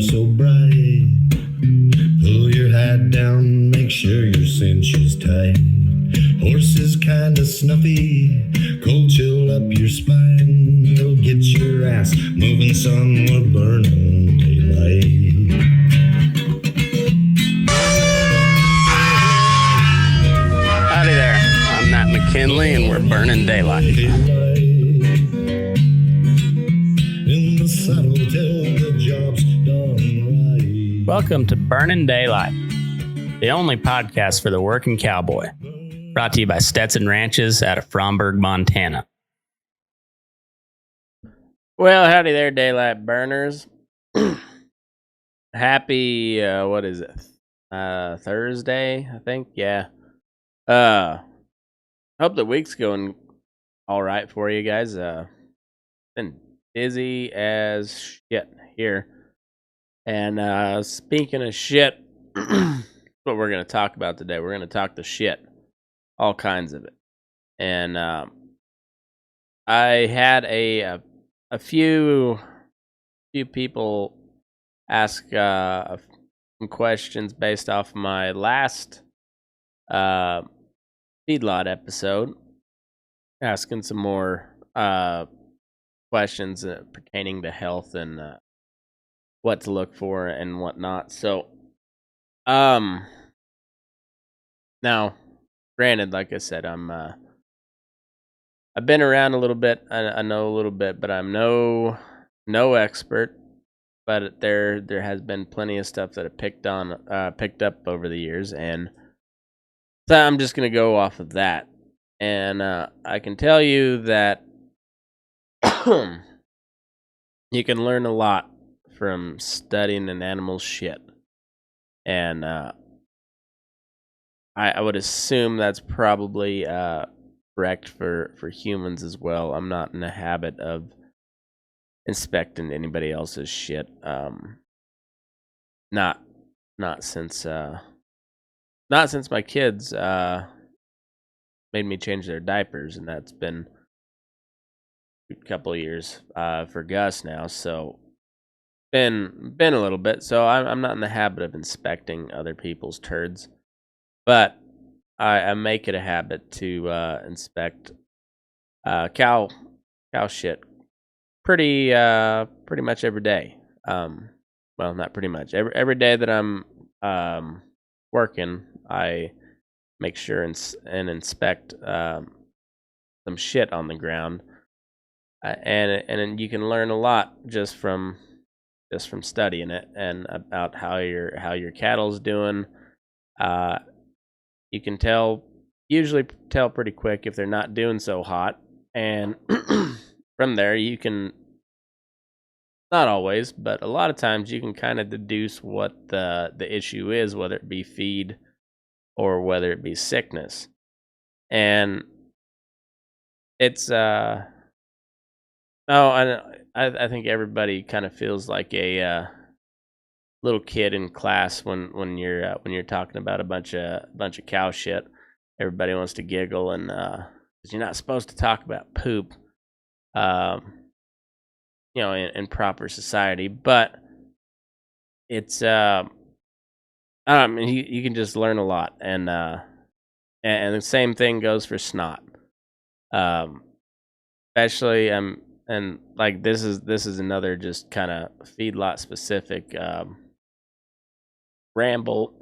are so bright. Pull your hat down, make sure your cinch is tight. Horse is kinda snuffy, cold chill up your spine. You'll get your ass moving, son, we're burning daylight. Howdy there, I'm Matt McKinley and we're burning daylight. In the saddle till the job's done right. Welcome to Burning Daylight, the only podcast for the working cowboy. Brought to you by Stetson Ranches out of Fromberg, Montana. Well, howdy there, daylight burners. Happy, what is it? Thursday, I think. Yeah. Hope the week's going all right for you guys. Been busy as shit here. And speaking of shit, what we're going to talk about today. We're going to talk the shit. All kinds of it. And I had a few people ask some questions based off my last feedlot episode, asking some more questions pertaining to health and what to look for and whatnot. So, now, granted, like I said, I've been around a little bit. I know a little bit, but I'm no expert. But there has been plenty of stuff that I picked up over the years, and so I'm just gonna go off of that. And I can tell you that you can learn a lot from studying an animal's shit, and I would assume that's probably correct for humans as well. I'm not in the habit of inspecting anybody else's shit. Not since my kids made me change their diapers, and that's been a couple of years for Gus now. So been a little bit. So I'm not in the habit of inspecting other people's turds. But I make it a habit to inspect cow shit pretty much every day. Well, not pretty much. Every day that I'm working, I make sure and inspect some shit on the ground, and you can learn a lot just from studying it and about how your cattle's doing. You can usually tell pretty quick if they're not doing so hot. And from there, you can, not always, but a lot of times you can kind of deduce what the issue is, whether it be feed or whether it be sickness. And it's, I think everybody kind of feels like a little kid in class when you're talking about a bunch of cow shit. Everybody wants to giggle, and 'cause you're not supposed to talk about poop, in proper society. But it's you can just learn a lot, and the same thing goes for snot, especially and like this is another just kind of feedlot specific ramble,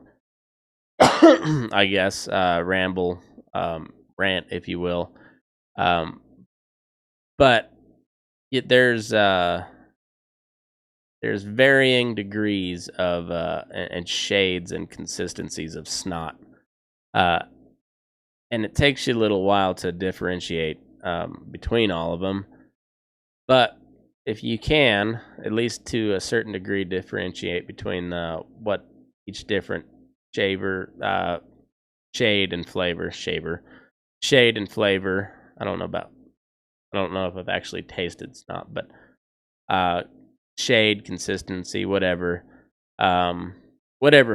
I guess, rant, if you will. But there's varying degrees of and shades and consistencies of snot, and it takes you a little while to differentiate between all of them. But if you can, at least to a certain degree, differentiate between what each different shade and flavor. I don't know if I've actually tasted snot, but shade, consistency, whatever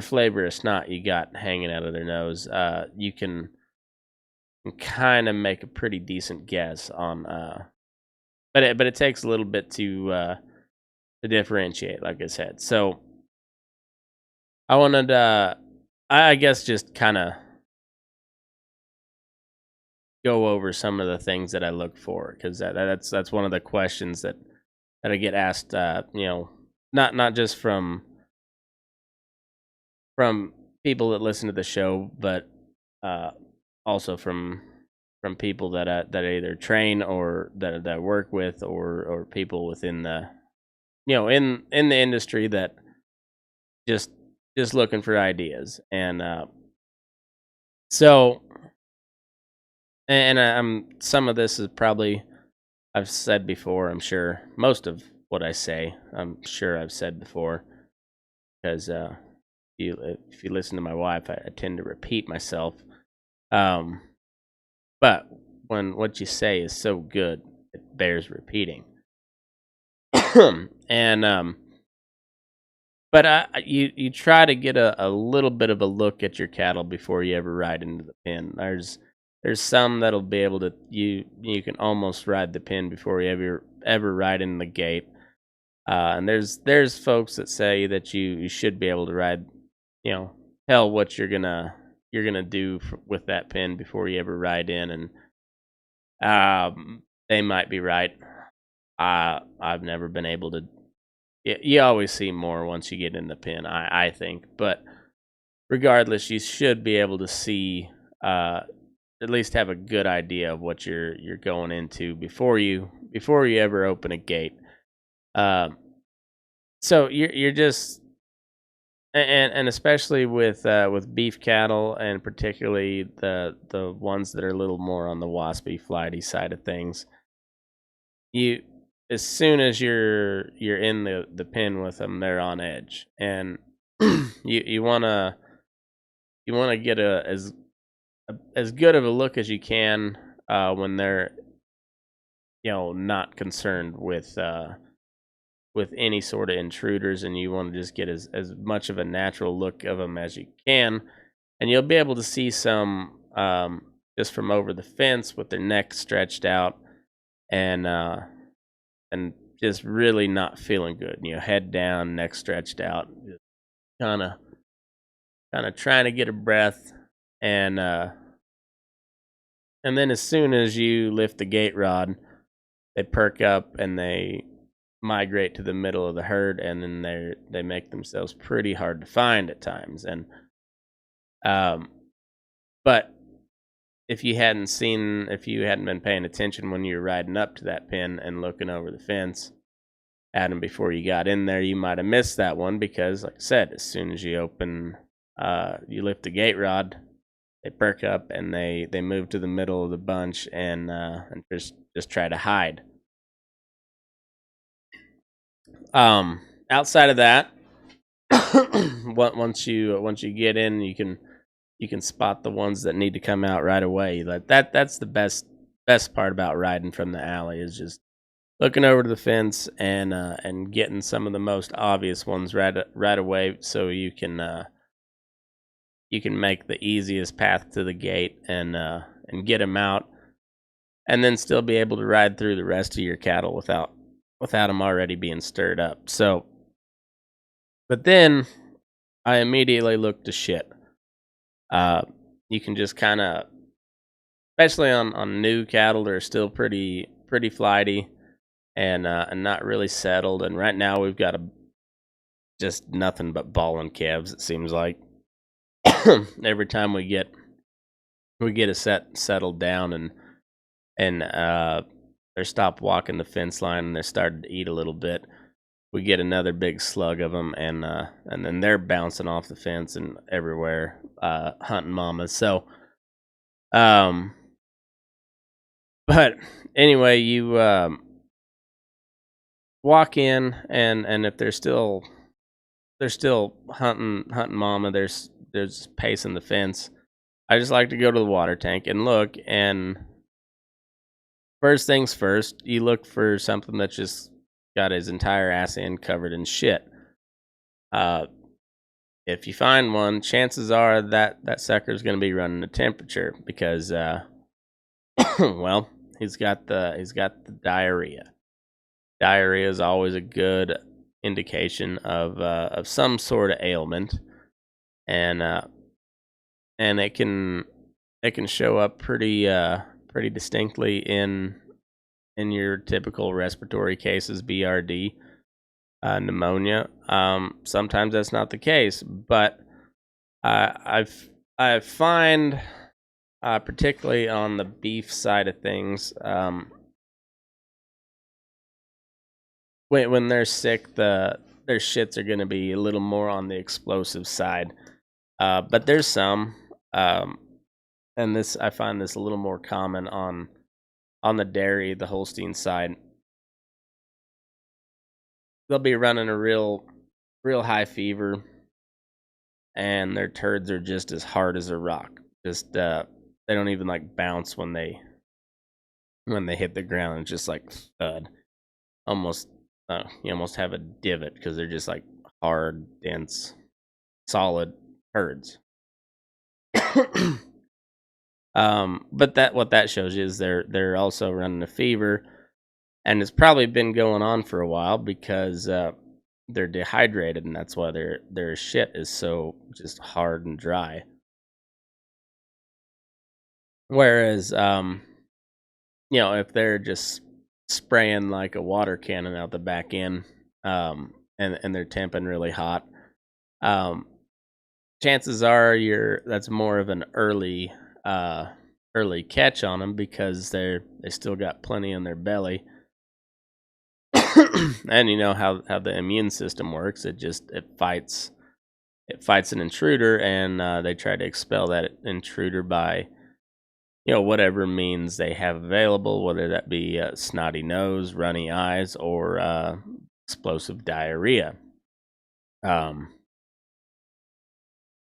flavor of snot you got hanging out of their nose, you can kind of make a pretty decent guess on. But it takes a little bit to differentiate, like I said. So I wanted I guess just kind of go over some of the things that I look for, because that's one of the questions that I get asked. Not just from people that listen to the show, but uh, also from people that I either train or that I work with, or people within the in the industry that just just looking for ideas. And so and I'm some of this is probably I've said before. I'm sure most of what I say, I'm sure I've said before, because if you listen to my wife, I tend to repeat myself. Um, but when what you say is so good, it bears repeating. And but you try to get a little bit of a look at your cattle before you ever ride into the pen. There's some that'll be able to you can almost ride the pen before you ever ride in the gate. And there's folks that say that you should be able to ride, tell what you're gonna do with that pin before you ever ride in. And they might be right. I've never been able to. You always see more once you get in the pin, I think. But regardless, you should be able to see, at least have a good idea of what you're going into before you ever open a gate. So you're just and especially with beef cattle, and particularly the ones that are a little more on the waspy, flighty side of things. You As soon as you're in the pen with them, they're on edge, and you wanna get as good of a look as you can when they're not concerned with any sort of intruders, and you want to just get as much of a natural look of them as you can. And you'll be able to see some just from over the fence with their neck stretched out, and just really not feeling good. Head down, neck stretched out, just kind of trying to get a breath. And then as soon as you lift the gate rod, they perk up and they migrate to the middle of the herd, and then they make themselves pretty hard to find at times. And but if you hadn't been paying attention when you were riding up to that pen and looking over the fence at them before you got in there, you might have missed that one, because, like I said, as soon as you lift the gate rod, they perk up and they move to the middle of the bunch, and just try to hide. Outside of that, once you get in, you can spot the ones that need to come out right away. That's the best part about riding from the alley, is just looking over to the fence and getting some of the most obvious ones right away, so you can make the easiest path to the gate and get them out, and then still be able to ride through the rest of your cattle without them already being stirred up. So, but then I immediately look to shit. You can just kind of, especially on new cattle that are still pretty flighty and not really settled. And right now we've got just nothing but balling calves, it seems like. Every time we get a settled down and they're stopped walking the fence line and they're starting to eat a little bit, we get another big slug of them, and then they're bouncing off the fence and everywhere, hunting mamas. So, but anyway, you walk in, and if they're still hunting mama, there's pacing the fence. I just like to go to the water tank and look, and first things first, you look for something that's just got his entire ass end covered in shit. If you find one, chances are that sucker's going to be running a temperature, because well, he's got the diarrhea. Diarrhea is always a good indication of some sort of ailment. and it can show up pretty distinctly in your typical respiratory cases, BRD, pneumonia. Sometimes that's not the case, but I find, particularly on the beef side of things, when they're sick, their shits are going to be a little more on the explosive side. But there's some, and this I find this a little more common on the dairy, the Holstein side. They'll be running a real high fever, and their turds are just as hard as a rock. Just they don't even like bounce when they hit the ground. It's just like thud. Almost you almost have a divot because they're just like hard, dense, solid turds. But what that shows you is they're also running a fever, and it's probably been going on for a while because they're dehydrated, and that's why their shit is so just hard and dry. Whereas, if they're just spraying like a water cannon out the back end, and they're temping really hot, chances are that's more of an early catch on them because they still got plenty in their belly. And you know how the immune system works. It fights an intruder, and they try to expel that intruder by whatever means they have available, whether that be snotty nose, runny eyes, or explosive diarrhea. And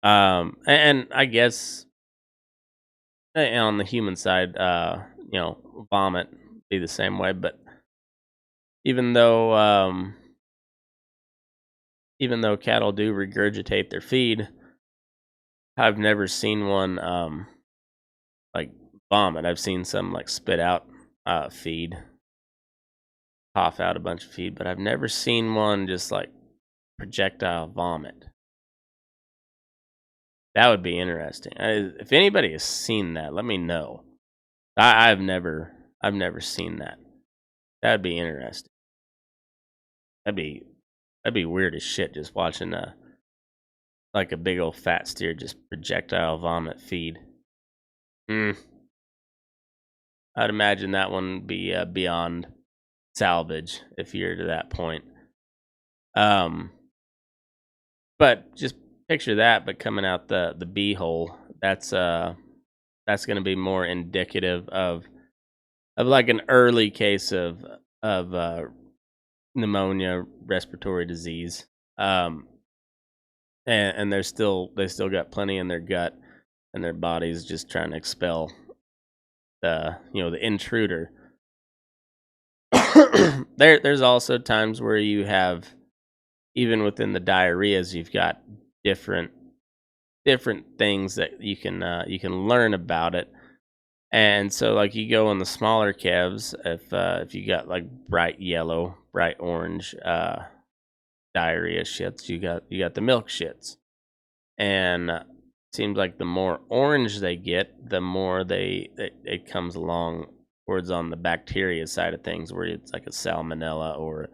I guess on the human side, vomit be the same way. But even though cattle do regurgitate their feed, I've never seen one like vomit. I've seen some like spit out feed, cough out a bunch of feed, but I've never seen one just like projectile vomit. That would be interesting. If anybody has seen that, let me know. I've never seen that. That'd be interesting. That'd be weird as shit just watching like a big old fat steer just projectile vomit feed. I'd imagine that one would be beyond salvage if you're to that point. But just picture that, but coming out the bee hole. That's going to be more indicative of like an early case of pneumonia, respiratory disease. And they still got plenty in their gut, and their body's just trying to expel the intruder. There's also times where you have, even within the diarrheas, you've got different things that you can learn about it. And so, like, you go in the smaller calves, if you got like bright yellow, bright orange diarrhea shits, you got the milk shits, and it seems like the more orange they get, the more it comes along towards on the bacteria side of things, where it's like a salmonella or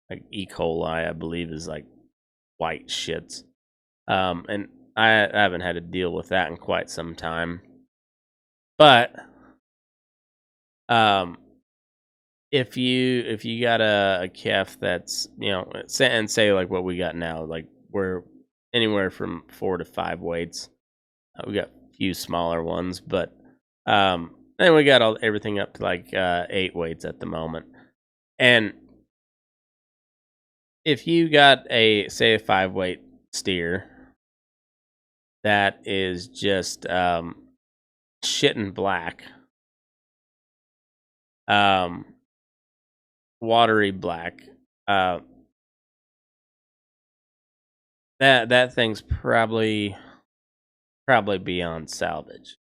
like E. coli, I believe, is like white shits. And I haven't had to deal with that in quite some time. But if you got a calf that's say like what we got now, like we're anywhere from 4 to 5 weights. We got a few smaller ones, but then we got everything up to like 8 weights at the moment. And if you got a 5 weight steer that is just shitting black, watery black, that thing's probably beyond salvage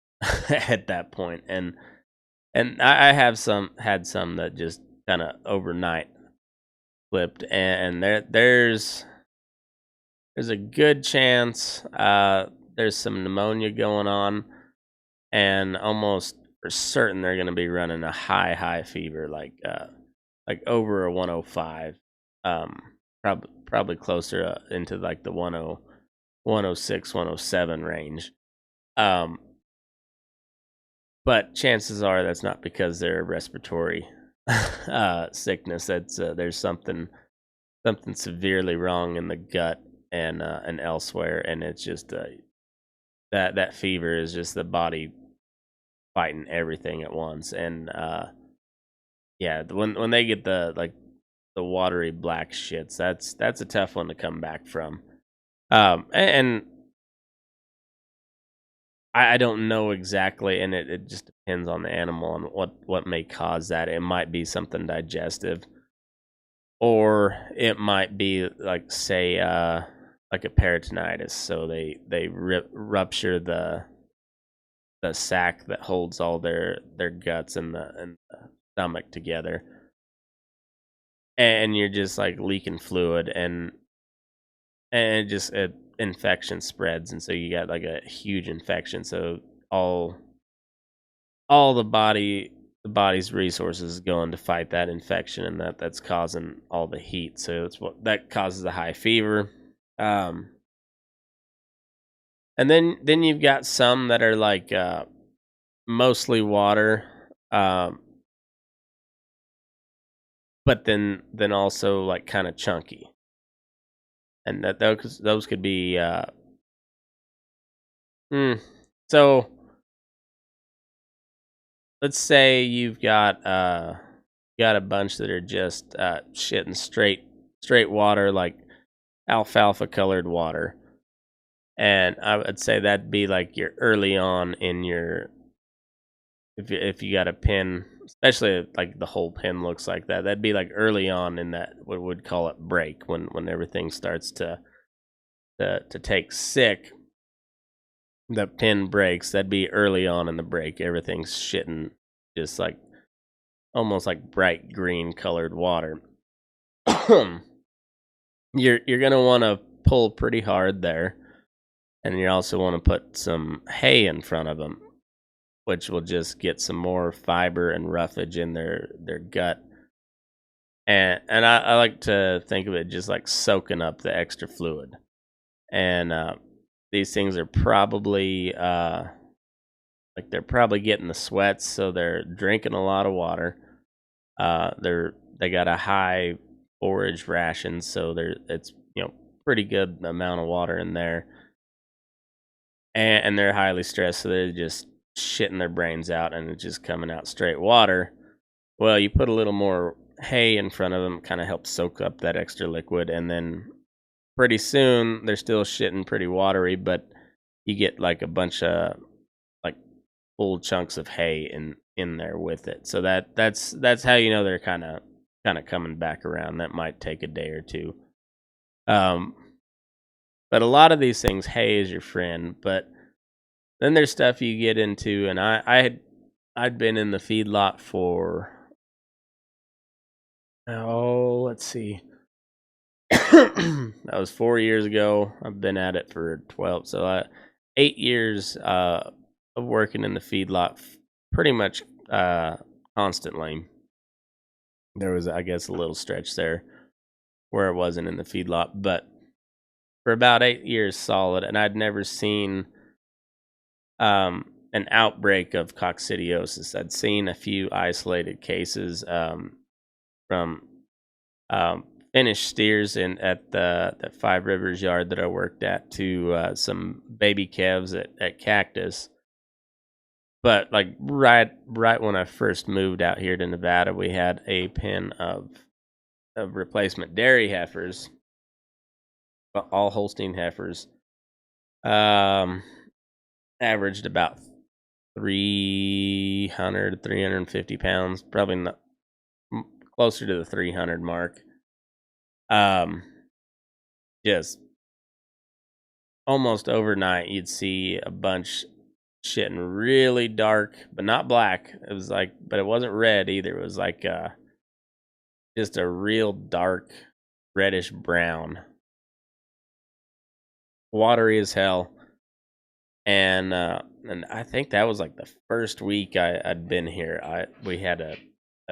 at that point. And I have had some that just kind of overnight flipped, and there's there's a good chance there's some pneumonia going on, and almost for certain they're going to be running a high fever, like over a 105, probably closer into like the 106, 107 range. But chances are that's not because they're a respiratory sickness. That's there's something severely wrong in the gut and elsewhere, and it's just that fever is just the body fighting everything at once. And yeah, when they get the watery black shits, that's a tough one to come back from. And I don't know exactly, and it just depends on the animal and what may cause that. It might be something digestive, or it might be like, say, like a peritonitis. So they rupture the sac that holds all their guts and the stomach together, and you're just like leaking fluid, and infection spreads, and so you got like a huge infection. So all the body's resources going to fight that infection, and that's causing all the heat. So it's what that causes the high fever. And then you've got some that are like mostly water, but then also like kind of chunky, and those could be so let's say you've got a bunch that are just shitting straight water, like alfalfa colored water, and I would say that'd be like your early on in your, if you got a pin, especially like the whole pin looks like that, that'd be like early on in that, what would call it, break, when everything starts to take sick. The pin breaks, that'd be early on in the break. Everything's shitting just like almost like bright green colored water. You're gonna want to pull pretty hard there, and you also want to put some hay in front of them, which will just get some more fiber and roughage in their gut. And I like to think of it just like soaking up the extra fluid. And these things are probably like they're probably getting the sweats, so they're drinking a lot of water. They got a high forage ration, so it's pretty good amount of water in there, and they're highly stressed, so they're just shitting their brains out, and it's just coming out straight water. Well, you put a little more hay in front of them, kind of helps soak up that extra liquid, and then pretty soon they're still shitting pretty watery, but you get like a bunch of like full chunks of hay in there with it. So that's how you know they're kind of coming back around. That might take a day or two. But a lot of these things, hay is your friend. But then there's stuff you get into, and I'd been in the feedlot for, let's see, that was 4 years ago. I've been at it for 12, so 8 years of working in the feedlot, pretty much constantly. There was, I guess, a little stretch there where it wasn't in the feedlot, but for about 8 years solid, and I'd never seen an outbreak of coccidiosis. I'd seen a few isolated cases from finished steers at the Five Rivers yard that I worked at, to some baby calves at Cactus. But like right when I first moved out here to Nevada, we had a pen of replacement dairy heifers, all Holstein heifers. Averaged about 350 pounds, probably not, closer to the 300 mark. Just almost overnight, you'd see a bunch shitting really dark, but not black. It was like, but it wasn't red either. It was like just a real dark reddish brown. watery as hell. And I think that was like the first week I'd been here. We had a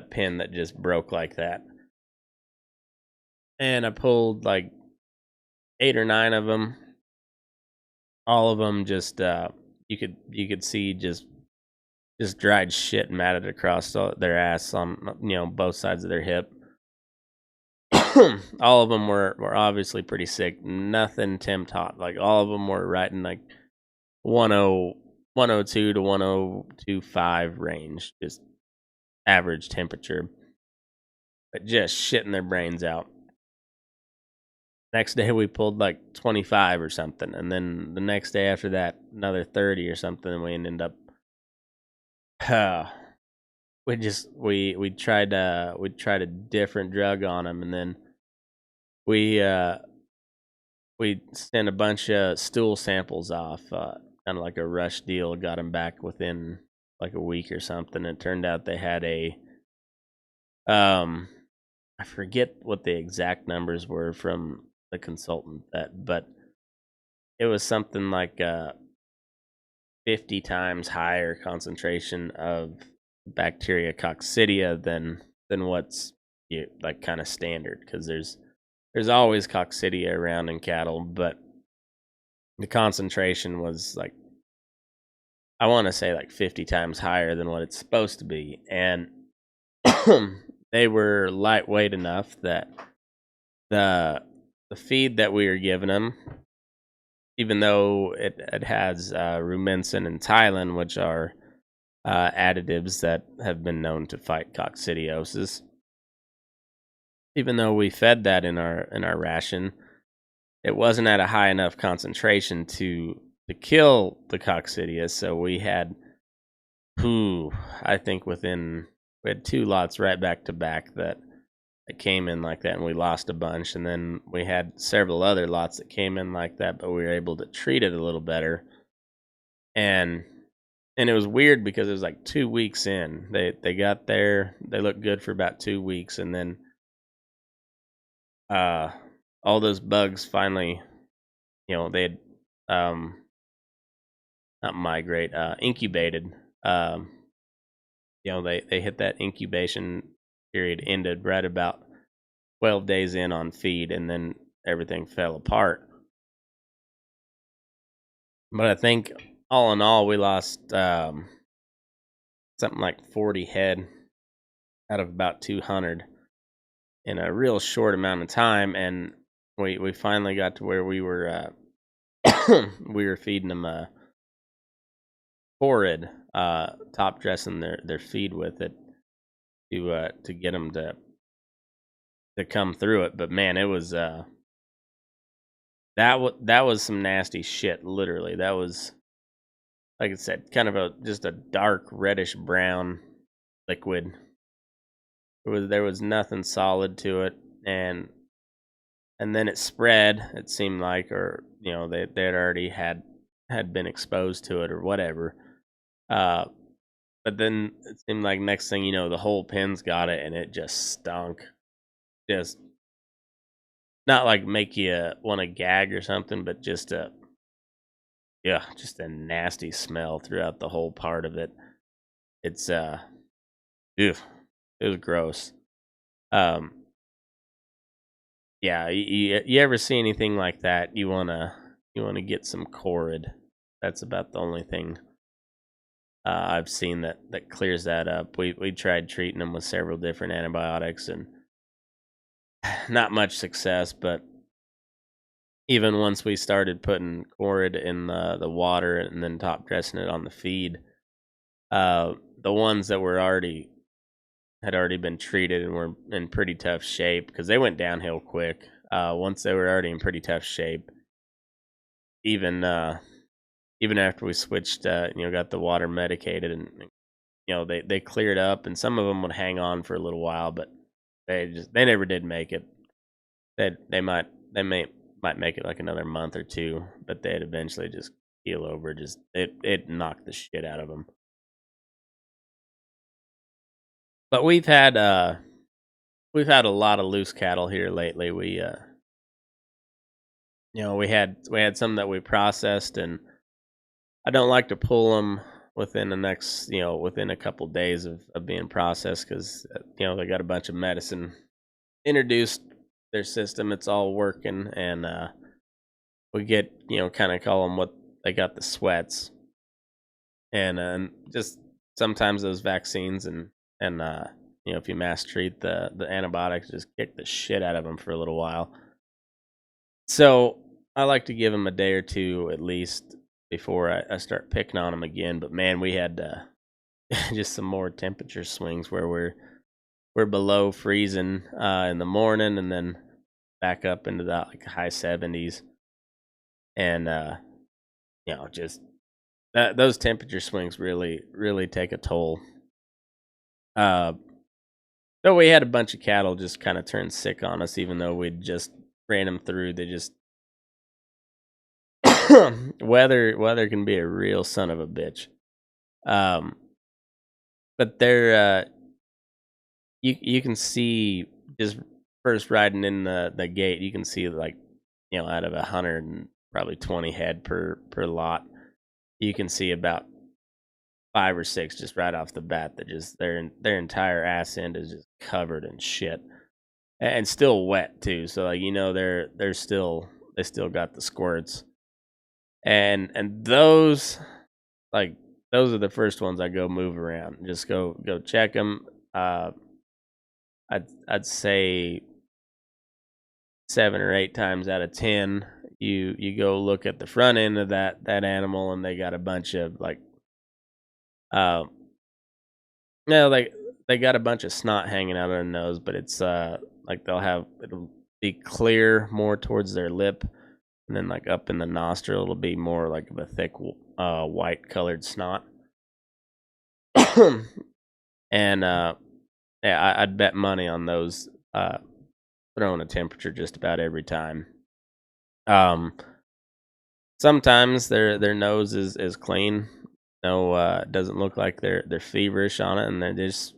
pin that just broke like that, and I pulled like 8 or 9 of them. All of them just you could see just dried shit matted across their ass on both sides of their hip. All of them were obviously pretty sick. Nothing temp hot. Like all of them were right in like 102 to 102.5 range, just average temperature, but just shitting their brains out. Next day we pulled like 25 or something, and then the next day after that another 30 or something. And we ended up we tried a different drug on them, and then we sent a bunch of stool samples off, kind of like a rush deal. Got them back within like a week or something. It turned out they had a I forget what the exact numbers were from the consultant, but it was something like 50 times higher concentration of bacteria coccidia than what's like kind of standard, because there's always coccidia around in cattle, but the concentration was like, I want to say like 50 times higher than what it's supposed to be. And they were lightweight enough that the feed that we were giving them, even though it has rumensin and Tylen, which are additives that have been known to fight coccidiosis, even though we fed that in our ration, it wasn't at a high enough concentration to kill the coccidia. So we had, I think we had 2 lots right back to back that came in like that, and we lost a bunch. And then we had several other lots that came in like that, but we were able to treat it a little better. And it was weird because it was like 2 weeks in. They got there, they looked good for about 2 weeks, and then all those bugs finally, they had not migrate, incubated. They hit that incubation period, ended right about 12 days in on feed, and then everything fell apart. But I think all in all, we lost something like 40 head out of about 200 in a real short amount of time, and we finally got to where we were we were feeding them forward, top dressing their feed with it to get them to come through it. But man, it was that was some nasty shit. Literally, that was, like I said, kind of just a dark reddish brown liquid. There was nothing solid to it, and then it spread. It seemed like, or they had already had been exposed to it or whatever. But then it seemed like next thing you know, the whole pen's got it, and it just stunk. Just not like make you want to gag or something, but just a nasty smell throughout the whole part of it. It's it was gross. Yeah, you ever see anything like that? You wanna get some Corid. That's about the only thing I've seen that clears that up. We tried treating them with several different antibiotics, and not much success. But even once we started putting Corid in the water and then top dressing it on the feed, the ones that had already been treated and were in pretty tough shape, because they went downhill quick. Once they were already in pretty tough shape, even after we switched, got the water medicated, and they cleared up, and some of them would hang on for a little while, but they never did make it. They might make it like another month or two, but they'd eventually just keel over. Just it knocked the shit out of them. But we've had a lot of loose cattle here lately. we had some that we processed, and I don't like to pull them within the next, within a couple days of being processed, because they got a bunch of medicine introduced their system. It's all working, and we get, kind of call them what they got, the sweats, and just sometimes those vaccines and if you mass treat, the antibiotics just kick the shit out of them for a little while. So I like to give them a day or two at least before I start picking on them again. But man, we had just some more temperature swings where we're below freezing in the morning, and then back up into the high 70s, and just those temperature swings really take a toll. So we had a bunch of cattle just kind of turn sick on us, even though we'd just ran them through. They just weather can be a real son of a bitch. But they're you can see, just first riding in the gate, you can see out of 100 and probably 20 head per lot, you can see about 5 or 6 just right off the bat that just their entire ass end is just covered in shit and still wet too. So they still got the squirts, and those those are the first ones I go move around, just go check them. I'd say 7 or 8 times out of 10, you go look at the front end of that animal, and they got a bunch of no, they got a bunch of snot hanging out of their nose, but it's it'll be clear more towards their lip, and then up in the nostril it'll be more like of a thick white colored snot. And yeah, I'd bet money on those throwing a temperature just about every time. Sometimes their nose is clean. No, it doesn't look like they're feverish on it, and they just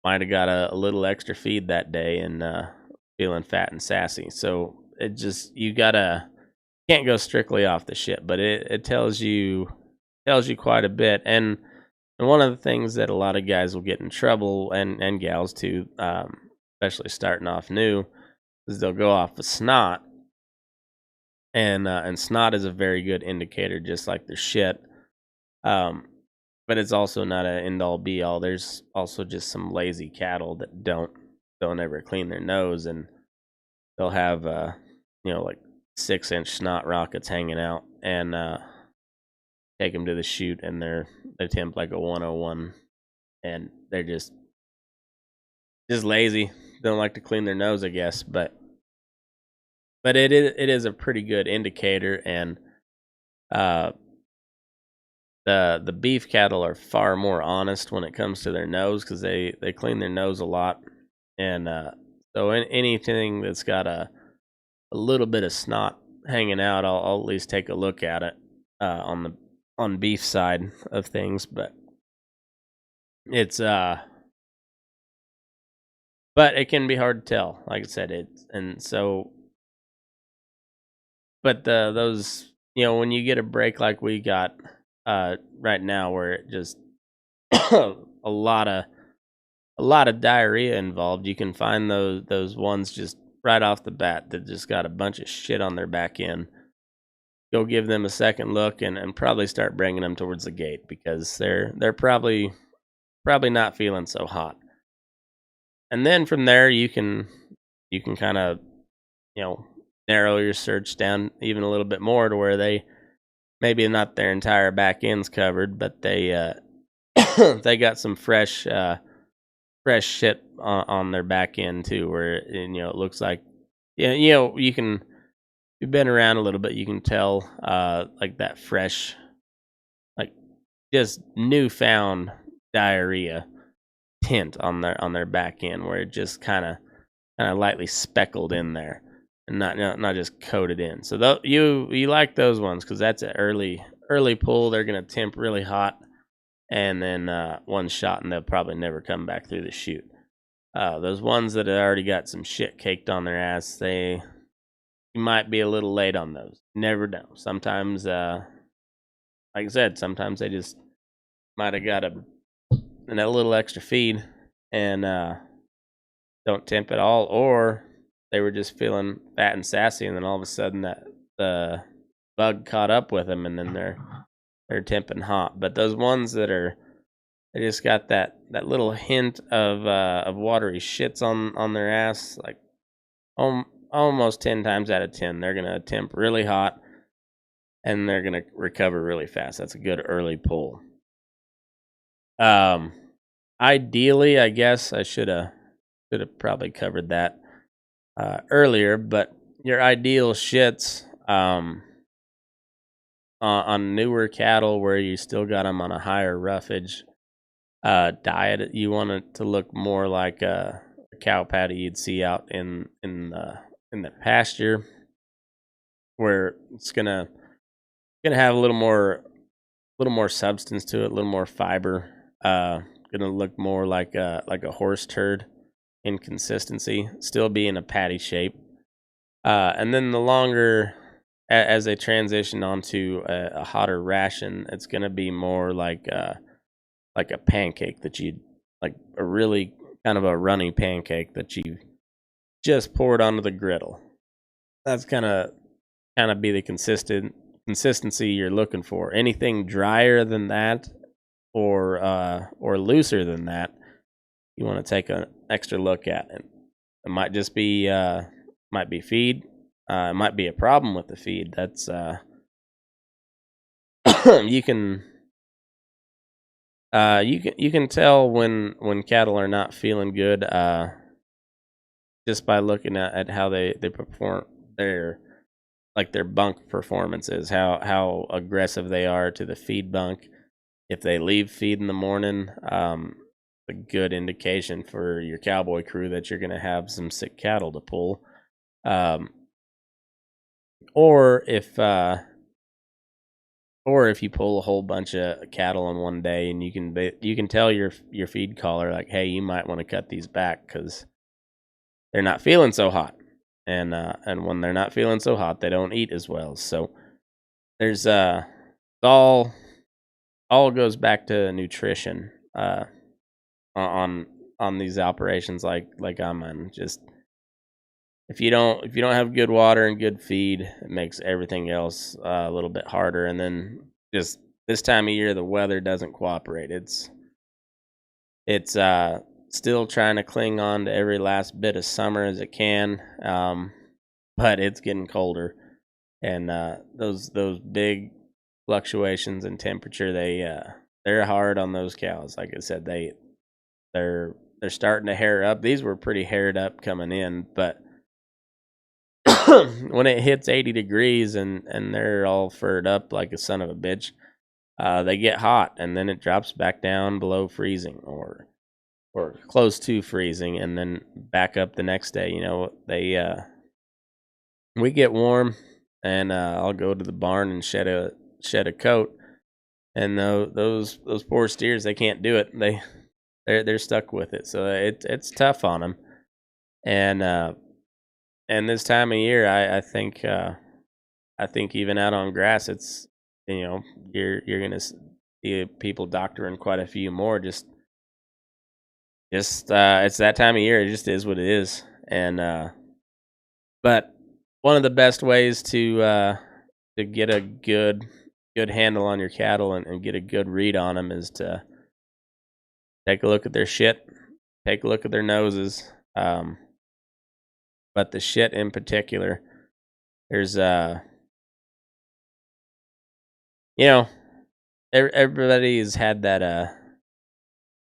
might have got a little extra feed that day and feeling fat and sassy. So it just, can't go strictly off the shit, but it tells you quite a bit. And one of the things that a lot of guys will get in trouble, and gals too, especially starting off new, is they'll go off of snot, and snot is a very good indicator, just like their shit. But it's also not an end all be all. There's also just some lazy cattle that don't ever clean their nose, and they'll have 6-inch snot rockets hanging out, and take them to the chute, and they temp like a 101, and they're just lazy. Don't like to clean their nose, I guess, but it is a pretty good indicator. And the beef cattle are far more honest when it comes to their nose, because they clean their nose a lot, and so anything that's got a little bit of snot hanging out, I'll at least take a look at it on beef side of things. But it's but it can be hard to tell, like I said. But those, when you get a break like we got right now, where it just a lot of diarrhea involved, you can find those ones just right off the bat that just got a bunch of shit on their back end. Go give them a second look, and probably start bringing them towards the gate, because they're probably not feeling so hot. And then from there, you can kind of narrow your search down even a little bit more, to where they maybe not their entire back end's covered, but they they got some fresh shit on their back end too, where it looks like, you can, you've been around a little bit, you can tell like that fresh, like just newfound diarrhea tint on their back end, where it just kind of lightly speckled in there, and not just coated in. So you like those ones, because that's an early pull. They're gonna temp really hot, and then one shot, and they'll probably never come back through the chute. Those ones that have already got some shit caked on their ass, they you might be a little late on those. Never know. Sometimes, like I said, sometimes they just might have got a little extra feed and don't temp at all, or they were just feeling fat and sassy, and then all of a sudden that the bug caught up with them, and then they're temping hot. But those ones that are, they just got that little hint of watery shits on their ass, like almost 10 times out of 10, they're gonna temp really hot, and they're gonna recover really fast. That's a good early pull. Ideally, I guess I should have probably covered that earlier, but your ideal shits on newer cattle where you still got them on a higher roughage diet, you want it to look more like a cow patty you'd see out in the pasture, where it's gonna have a little more substance to it, a little more fiber. Gonna look more like a horse turd in consistency, still be in a patty shape. And then the longer as they transition onto a hotter ration, it's gonna be more like a pancake that you like, a really kind of a runny pancake that you just poured onto the griddle. That's kind of be the consistency you're looking for. Anything drier than that, or looser than that, you want to take an extra look at it. It might just be feed. It might be a problem with the feed. That's you can tell when cattle are not feeling good just by looking at how they perform their bunk performances, how aggressive they are to the feed bunk. If they leave feed in the morning, a good indication for your cowboy crew that you're going to have some sick cattle to pull. Or if you pull a whole bunch of cattle in one day, and you can tell your feed caller, like, hey, you might want to cut these back because they're not feeling so hot, and when they're not feeling so hot, they don't eat as well. So there's all goes back to nutrition on these operations like I'm in. Just if you don't have good water and good feed, it makes everything else a little bit harder. And then just this time of year, the weather doesn't cooperate. It's still trying to cling on to every last bit of summer as it can, but it's getting colder, and those big fluctuations in temperature, they're hard on those cows. Like I said, they're starting to hair up. These were pretty haired up coming in, but when it hits 80 degrees and they're all furred up like a son of a bitch, they get hot, and then it drops back down below freezing or close to freezing, and then back up the next day. You know, we get warm, and I'll go to the barn and shed a coat, and those poor steers, they can't do it. They're stuck with it, so it's tough on them. And this time of year, I think even out on grass, it's, you know, you're gonna see people doctoring quite a few more. Just it's that time of year. It just is what it is. And but one of the best ways to get a good handle on your cattle and get a good read on them is to take a look at their shit, take a look at their noses. But the shit in particular, there's you know, everybody's had that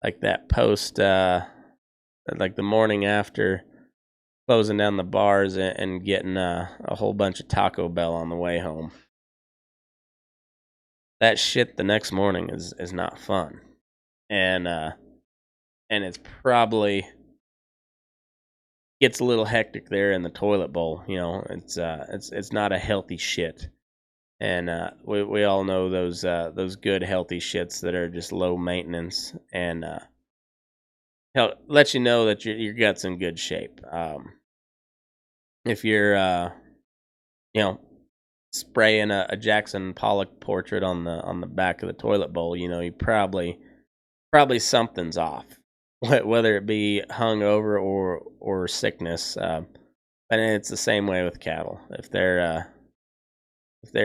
like that post like the morning after closing down the bars and getting a whole bunch of Taco Bell on the way home. That shit the next morning is not fun, and it's probably gets a little hectic there in the toilet bowl. You know, it's not a healthy shit, and we all know those good healthy shits that are just low maintenance and let you know that your gut's in good shape. If you're spraying a Jackson Pollock portrait on the back of the toilet bowl, you probably something's off, whether it be hungover or sickness. And it's the same way with cattle. If they're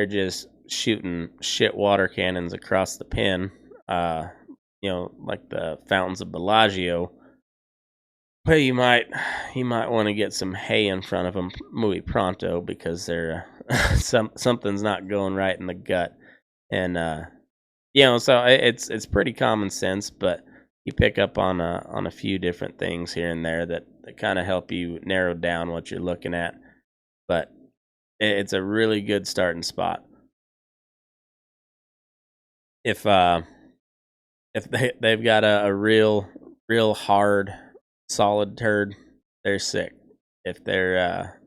just shooting shit water cannons across the pen, like the fountains of Bellagio, well, you might want to get some hay in front of them muy pronto, because they're something's not going right in the gut, and so it's pretty common sense, but you pick up on a few different things here and there that kind of help you narrow down what you're looking at, but it's a really good starting spot. If they've got a real hard solid turd, they're sick. If they're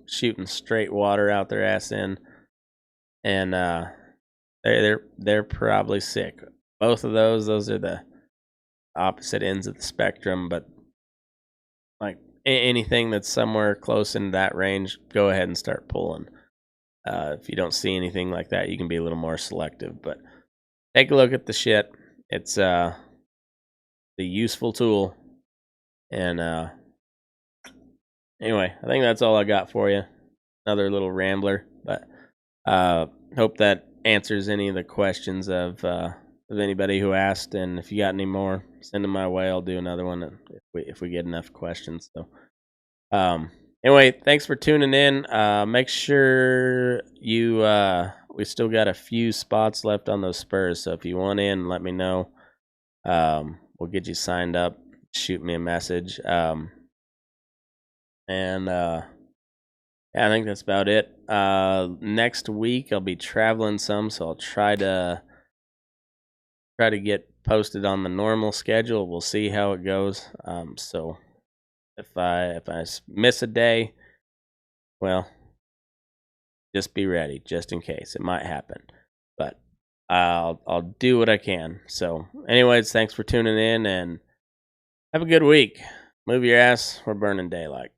shooting straight water out their ass in, and they're probably sick. Both of those are the opposite ends of the spectrum, but like anything that's somewhere close in that range, go ahead and start pulling. If you don't see anything like that, you can be a little more selective, but take a look at the shit. It's the useful tool. And anyway, I think that's all I got for you. Another little rambler, but hope that answers any of the questions of anybody who asked. And if you got any more, send them my way. I'll do another one if we get enough questions. So anyway, thanks for tuning in. Make sure you we still got a few spots left on those Spurs, so if you want in, let me know. We'll get you signed up. Shoot me a message. Yeah, I think that's about it. Next week I'll be traveling some, so I'll try to get posted on the normal schedule. We'll see how it goes. So if I miss a day, well, just be ready, just in case. It might happen, but I'll do what I can. So, anyways, thanks for tuning in, and have a good week. Move your ass. We're burning daylight.